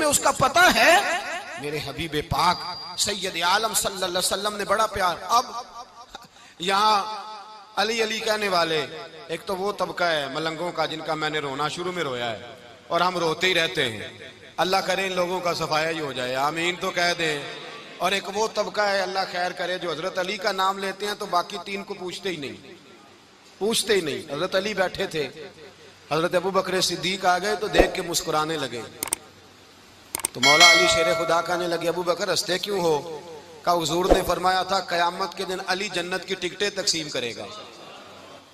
تمہیں اس کا پتہ ہے؟ میرے حبیب پاک سید عالم صلی اللہ علیہ وسلم نے بڑا پیار. اب یہاں علی علی کہنے والے ایک تو وہ طبقہ ہے ملنگوں کا جن کا میں نے رونا شروع میں رویا ہے اور ہم روتے ہی رہتے ہیں. اللہ کرے ان لوگوں کا صفایا ہی ہو جائے, آمین تو کہہ دیں. اور ایک وہ طبقہ ہے اللہ خیر کرے جو حضرت علی کا نام لیتے ہیں تو باقی تین کو پوچھتے ہی نہیں. حضرت علی بیٹھے تھے, حضرت ابو بکر صدیق آ گئے تو دیکھ کے مسکرانے لگے. تو مولا علی شیر خدا کہنے لگے ابو بکر ہنستے کیوں ہو؟ کہا حضور نے فرمایا تھا قیامت کے دن علی جنت کی ٹکٹیں تقسیم کرے گا.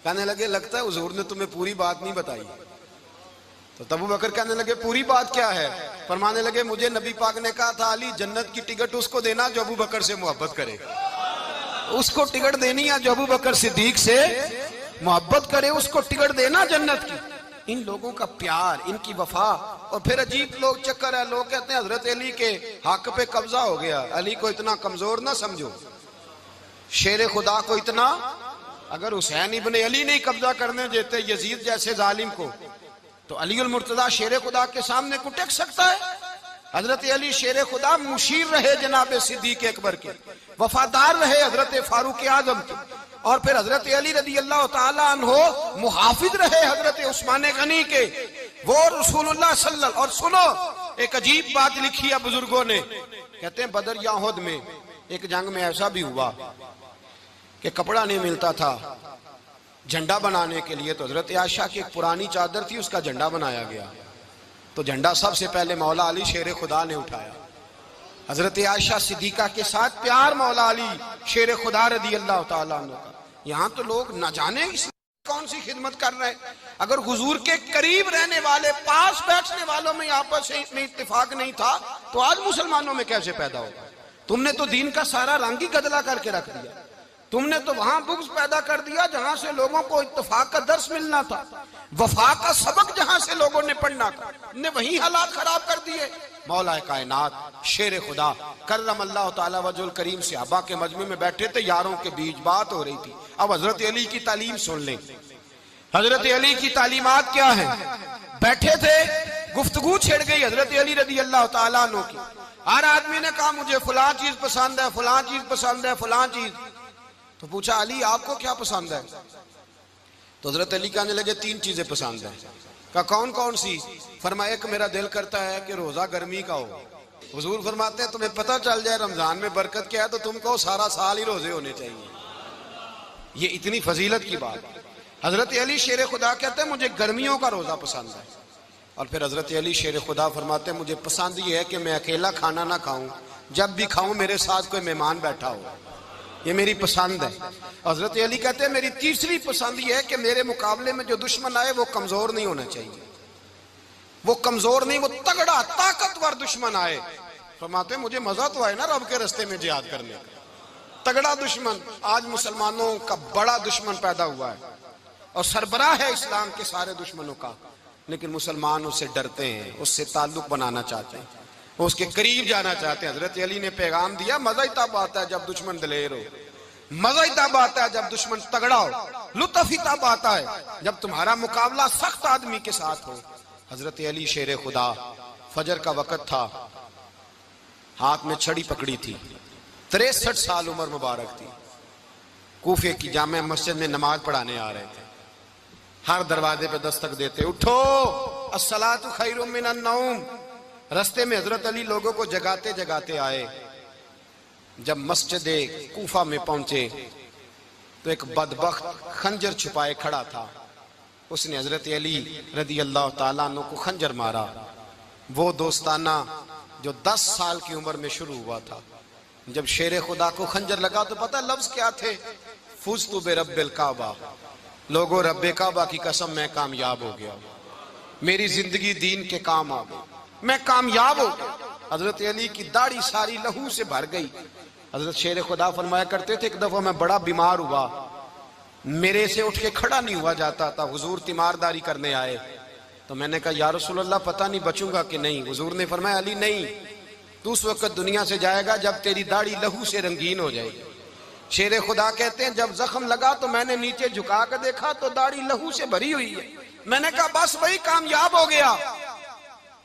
کہنے لگے لگتا ہے حضور نے تمہیں پوری بات نہیں بتائی. تو ابو بکر کہنے لگے پوری بات کیا ہے؟ فرمانے لگے مجھے نبی پاک نے کہا تھا علی جنت کی ٹکٹ اس کو دینا جو ابو بکر سے محبت کرے. اس کو ٹکٹ دینی ہے جو ابو بکر صدیق سے محبت کرے, اس کو ٹکٹ دینا جنت کی. ان لوگوں کا پیار, ان کی وفا. اور پھر عجیب لوگ چکر ہے, لوگ کہتے ہیں حضرت علی کے حق پہ قبضہ ہو گیا. علی کو اتنا کمزور نہ سمجھو, شیر خدا کو اتنا. اگر حسین ابن علی نہیں قبضہ کرنے دیتے یزید جیسے ظالم کو تو علی المرتضیٰ شیر خدا کے سامنے کو ٹک سکتا ہے؟ حضرت علی شیر خدا مشیر رہے جناب صدیق اکبر کے, وفادار رہے حضرت فاروق اعظم کے, اور پھر حضرت علی رضی اللہ تعالیٰ عنہ محافظ رہے حضرت عثمان غنی کے. وہ رسول اللہ صلی اللہ. اور سنو ایک عجیب بات لکھی ہے بزرگوں نے, کہتے ہیں بدر یا احد میں ایک جنگ میں ایسا بھی ہوا کہ کپڑا نہیں ملتا تھا جھنڈا بنانے کے لیے, تو حضرت عائشہ کی ایک پرانی چادر تھی اس کا جھنڈا بنایا گیا. تو جھنڈا سب سے پہلے مولا علی شیر خدا نے اٹھایا. حضرت عائشہ صدیقہ کے ساتھ پیار مولا علی شیر خدا رضی اللہ تعالیٰ عنہ کا. یہاں تو لوگ نہ جانے اس کون سی خدمت کر رہے ہیں. اگر حضور کے قریب رہنے والے پاس بیٹھنے والوں میں آپس میں اتفاق نہیں تھا تو آج مسلمانوں میں کیسے پیدا ہوگا؟ تم نے تو دین کا سارا رنگ ہی گدلا کر کے رکھ دیا. تم نے تو وہاں بغض پیدا کر دیا جہاں سے لوگوں کو اتفاق کا درس ملنا تھا, وفا کا سبق جہاں سے لوگوں نے پڑھنا تھا, نے وہی حالات خراب کر دیے. مولا کائنات شیر خدا کرم اللہ تعالیٰ وجہ الکریم صحابہ کے مجمع میں بیٹھے تھے, یاروں کے بیچ بات ہو رہی تھی. اب حضرت علی کی تعلیم سن لیں. حضرت علی کی تعلیمات کیا ہیں؟ بیٹھے تھے, گفتگو چھڑ گئی حضرت علی رضی اللہ تعالیٰ عنہ کی. ہر آدمی نے کہا مجھے فلاں چیز پسند ہے, فلاں چیز پسند ہے, فلاں چیز. تو پوچھا علی آپ کو کیا پسند ہے؟ تو حضرت علی کہنے لگے تین چیزیں پسند ہیں. کہا کون کون سی؟ فرمایا ایک میرا دل کرتا ہے کہ روزہ گرمی کا ہو. حضور فرماتے ہیں تمہیں پتہ چل جائے رمضان میں برکت کیا ہے تو تم کو سارا سال ہی روزے ہونے چاہیے. یہ اتنی فضیلت کی بات. حضرت علی شیر خدا کہتے ہیں مجھے گرمیوں کا روزہ پسند ہے. اور پھر حضرت علی شیر خدا فرماتے ہیں مجھے پسند یہ ہے کہ میں اکیلا کھانا نہ کھاؤں, جب بھی کھاؤں میرے ساتھ کوئی مہمان بیٹھا ہو, یہ میری پسند ہے. حضرت علی کہتے ہیں میری تیسری پسند یہ ہے کہ میرے مقابلے میں جو دشمن آئے وہ کمزور نہیں ہونا چاہیے, وہ کمزور نہیں, وہ تگڑا طاقتور دشمن آئے. فرماتے ہیں مجھے مزہ تو آئے نا رب کے رستے میں جہاد کرنے کا. تگڑا دشمن, آج مسلمانوں کا بڑا دشمن پیدا ہوا ہے اور سربراہ ہے اسلام کے سارے دشمنوں کا, لیکن مسلمان اس سے ڈرتے ہیں, اس سے تعلق بنانا چاہتے ہیں, اس کے قریب جانا چاہتے ہیں. حضرت علی نے پیغام دیا مزہ ہی تب آتا ہے جب دشمن دلیر ہو, مزہ ہی تب آتا ہے جب دشمن تگڑا ہو, لطف ہی تب آتا ہے جب تمہارا مقابلہ سخت آدمی کے ساتھ ہو. حضرت علی شیر خدا, فجر کا وقت تھا, ہاتھ میں چھڑی پکڑی تھی, 63 سال عمر مبارک تھی, کوفے کی جامع مسجد میں نماز پڑھانے آ رہے تھے. ہر دروازے پہ دستک دیتے اٹھو الصلاۃ خیر من النوم. رستے میں حضرت علی لوگوں کو جگاتے جگاتے آئے. جب مسجد کوفہ میں پہنچے تو ایک بدبخت خنجر چھپائے کھڑا تھا, اس نے حضرت علی رضی اللہ تعالیٰ عنہ کو خنجر مارا. وہ دوستانہ جو 10 سال کی عمر میں شروع ہوا تھا. جب شیر خدا کو خنجر لگا تو پتہ لفظ کیا تھے؟ فزت برب الکعبہ. لوگوں رب کعبہ کی قسم میں کامیاب ہو گیا, میری زندگی دین کے کام آ گئی, میں کامیاب ہو گیا. حضرت علی کی داڑھی ساری لہو سے بھر گئی. حضرت شیر خدا فرمایا کرتے تھے ایک دفعہ میں بڑا بیمار ہوا, میرے سے اٹھ کے کھڑا نہیں ہوا جاتا تھا. حضور تیمارداری کرنے آئے تو میں نے کہا یا رسول اللہ پتہ نہیں بچوں گا کہ نہیں. حضور نے فرمایا علی نہیں, تو اس وقت دنیا سے جائے گا جب تیری داڑھی لہو سے رنگین ہو جائے گی. شیر خدا کہتے ہیں جب زخم لگا تو میں نے نیچے جھکا کر دیکھا تو داڑھی لہو سے بھری ہوئی ہے. میں نے کہا بس وہی کامیاب ہو گیا.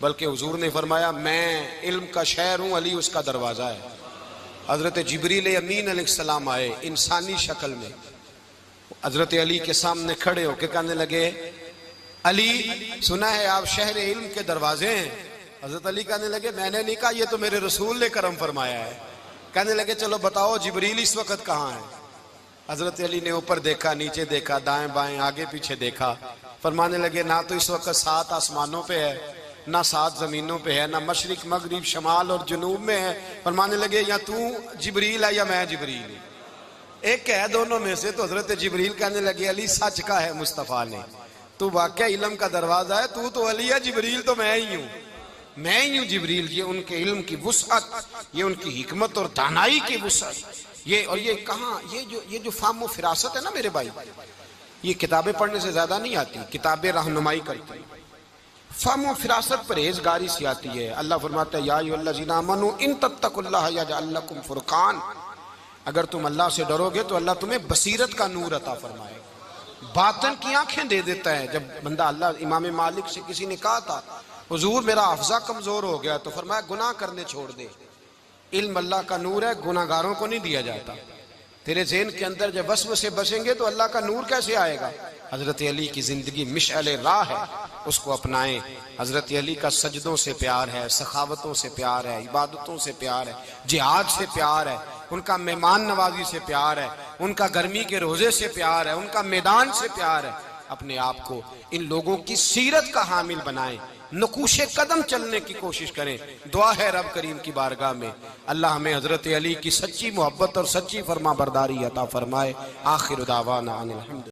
بلکہ حضور نے فرمایا میں علم کا شہر ہوں، علی اس کا دروازہ ہے۔ حضرت جبریل امین علیہ السلام آئے انسانی شکل میں، حضرت علی کے سامنے کھڑے ہو کے کہنے لگے علی سنا ہے آپ شہر علم کے دروازے ہیں۔ حضرت علی کہنے لگے میں نے نہیں کہا، یہ تو میرے رسول نے کرم فرمایا ہے۔ کہنے لگے چلو بتاؤ جبریل اس وقت کہاں ہے؟ حضرت علی نے اوپر دیکھا، نیچے دیکھا، دائیں بائیں آگے پیچھے دیکھا، فرمانے لگے نہ تو اس وقت 7 آسمانوں پہ ہے، نہ 7 زمینوں پہ ہے، نہ مشرق مغرب شمال اور جنوب میں ہے۔ فرمانے لگے یا تو جبریل ہے یا میں جبریل ہوں، ایک ہے دونوں میں سے۔ تو حضرت جبریل کہنے لگے علی سچ کا ہے مصطفیٰ نے، تو واقعہ علم کا دروازہ ہے، تو علی ہے، جبریل تو میں ہی ہوں، میں ہی ہوں جبریل۔ یہ ان کے علم کی وسعت، یہ ان کی حکمت اور دانائی کی وسعت، یہ کہاں یہ جو فہم و فراست ہے نا میرے بھائی، یہ کتابیں پڑھنے سے زیادہ نہیں آتی، کتابیں رہنمائی کرتی ہیں۔ فہم و فراست پرہیزگاری سے آتی ہے۔ اللہ فرماتا ہے یا ایھا الذین آمنوا ان تتقوا اللہ یجعل لکم فرقان، اگر تم اللہ سے ڈرو گے تو اللہ تمہیں بصیرت کا نور عطا فرمائے گا، باطن کی آنکھیں دے دیتا ہے۔ جب بندہ اللہ امام مالک سے کسی نے کہا تھا حضور میرا حافظہ کمزور ہو گیا، تو فرمایا گناہ کرنے چھوڑ دے، علم اللہ کا نور ہے، گناہ گاروں کو نہیں دیا جاتا۔ تیرے ذہن کے اندر جب وسوسے بسیں گے تو اللہ کا نور کیسے آئے گا؟ حضرت علی کی زندگی مشعل راہ ہے، اس کو اپنائیں۔ حضرت علی کا سجدوں سے پیار ہے، سخاوتوں سے پیار ہے، عبادتوں سے پیار ہے، جہاد سے پیار ہے، ان کا مہمان نوازی سے پیار ہے، ان کا گرمی کے روزے سے پیار ہے، ان کا میدان سے پیار ہے۔ اپنے آپ کو ان لوگوں کی سیرت کا حامل بنائیں، نقوش قدم چلنے کی کوشش کریں۔ دعا ہے رب کریم کی بارگاہ میں اللہ ہمیں حضرت علی کی سچی محبت اور سچی فرما برداری عطا فرمائے۔ آخر دعوانا ان الحمد